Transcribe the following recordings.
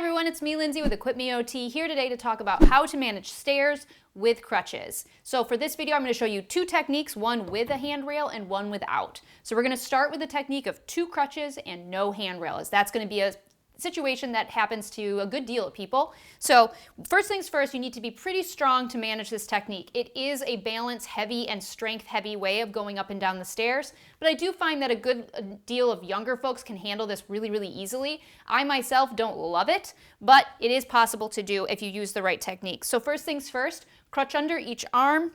everyone, it's me, Lindsay, with EquipMeOT, here today to talk about how to manage stairs with crutches. So for this video, I'm going to show you two techniques, one with a handrail and one without. So we're going to start with the technique of 2 crutches and no handrail, as that's going to be a situation that happens to a good deal of people. So first things first, you need to be pretty strong to manage this technique. It is a balance heavy and strength heavy way of going up and down the stairs, but I do find that a good deal of younger folks can handle this really easily. I myself don't love it, but it is possible to do if you use the right technique. So first things first, crutch under each arm.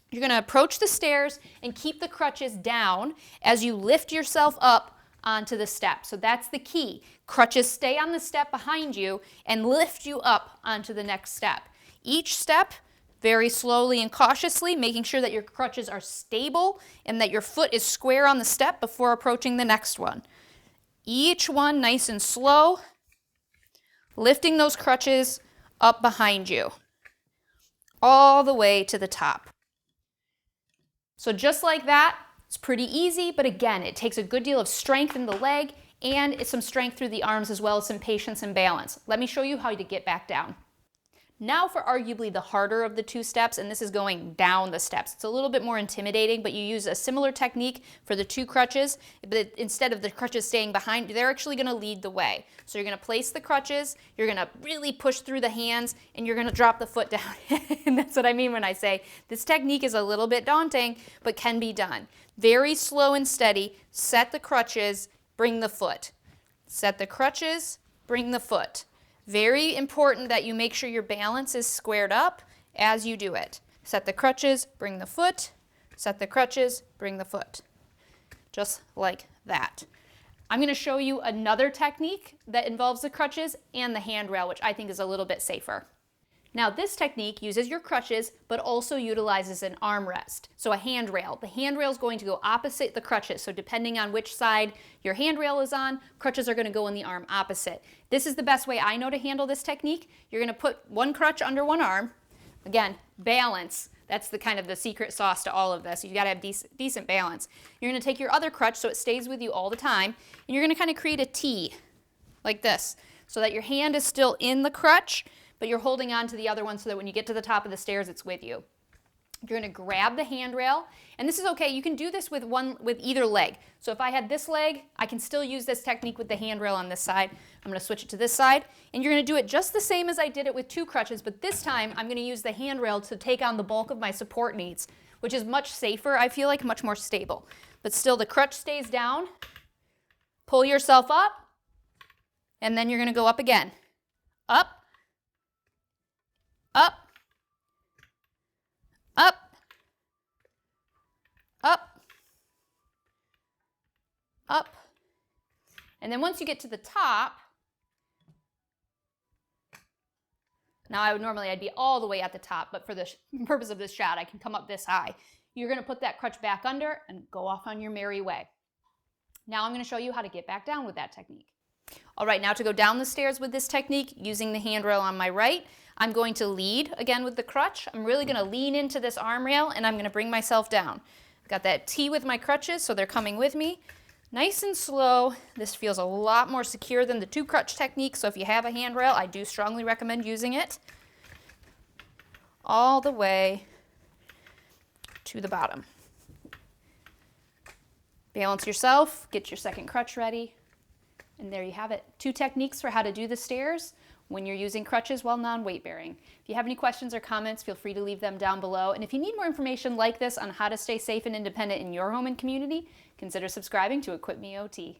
You're going to approach the stairs and keep the crutches down as you lift yourself up onto the step. So that's the key. Crutches stay on the step behind you and lift you up onto the next step. Each step, very slowly and cautiously, making sure that your crutches are stable and that your foot is square on the step before approaching the next one. Each one nice and slow, lifting those crutches up behind you, all the way to the top. So just like that, it's pretty easy, but again, it takes a good deal of strength in the leg and it's some strength through the arms as well as some patience and balance. Let me show you how to get back down. Now for arguably the harder of the 2 steps, and this is going down the steps. It's a little bit more intimidating, but you use a similar technique for the 2 crutches, but instead of the crutches staying behind, they're actually going to lead the way. So you're going to place the crutches, you're going to really push through the hands, and you're going to drop the foot down. And that's what I mean when I say this technique is a little bit daunting, but can be done. Very slow and steady. Set the crutches, bring the foot. Set the crutches, bring the foot. Very important that you make sure your balance is squared up as you do it. Set the crutches, bring the foot. Set the crutches, bring the foot. Just like that. I'm going to show you another technique that involves the crutches and the handrail, which I think is a little bit safer. Now this technique uses your crutches, but also utilizes an armrest, so a handrail. The handrail is going to go opposite the crutches, so depending on which side your handrail is on, crutches are going to go in the arm opposite. This is the best way I know to handle this technique. You're going to put one crutch under one arm. Again, balance. That's the kind of the secret sauce to all of this. You got to have decent balance. You're going to take your other crutch so it stays with you all the time, and you're going to kind of create a T like this, so that your hand is still in the crutch, but you're holding on to the other one so that when you get to the top of the stairs, it's with you. You're going to grab the handrail, and this is okay. You can do this with either leg. So if I had this leg, I can still use this technique with the handrail on this side. I'm going to switch it to this side, and you're going to do it just the same as I did it with 2 crutches, but this time I'm going to use the handrail to take on the bulk of my support needs, which is much safer, I feel like, much more stable. But still, the crutch stays down. Pull yourself up, and then you're going to go up again. Up. Up, up, up, up. And then once you get to the top, now I'd be all the way at the top, but for the purpose of this shot, I can come up this high. You're going to put that crutch back under and go off on your merry way. Now I'm going to show you how to get back down with that technique. All right, now to go down the stairs with this technique, using the handrail on my right, I'm going to lead again with the crutch. I'm really going to lean into this arm rail and I'm going to bring myself down. I've got that T with my crutches, so they're coming with me. Nice and slow. This feels a lot more secure than the 2 crutch technique, so if you have a handrail, I do strongly recommend using it. All the way to the bottom. Balance yourself, get your second crutch ready. And there you have it. 2 techniques for how to do the stairs when you're using crutches while non-weight bearing. If you have any questions or comments, feel free to leave them down below. And if you need more information like this on how to stay safe and independent in your home and community, consider subscribing to EquipMeOT.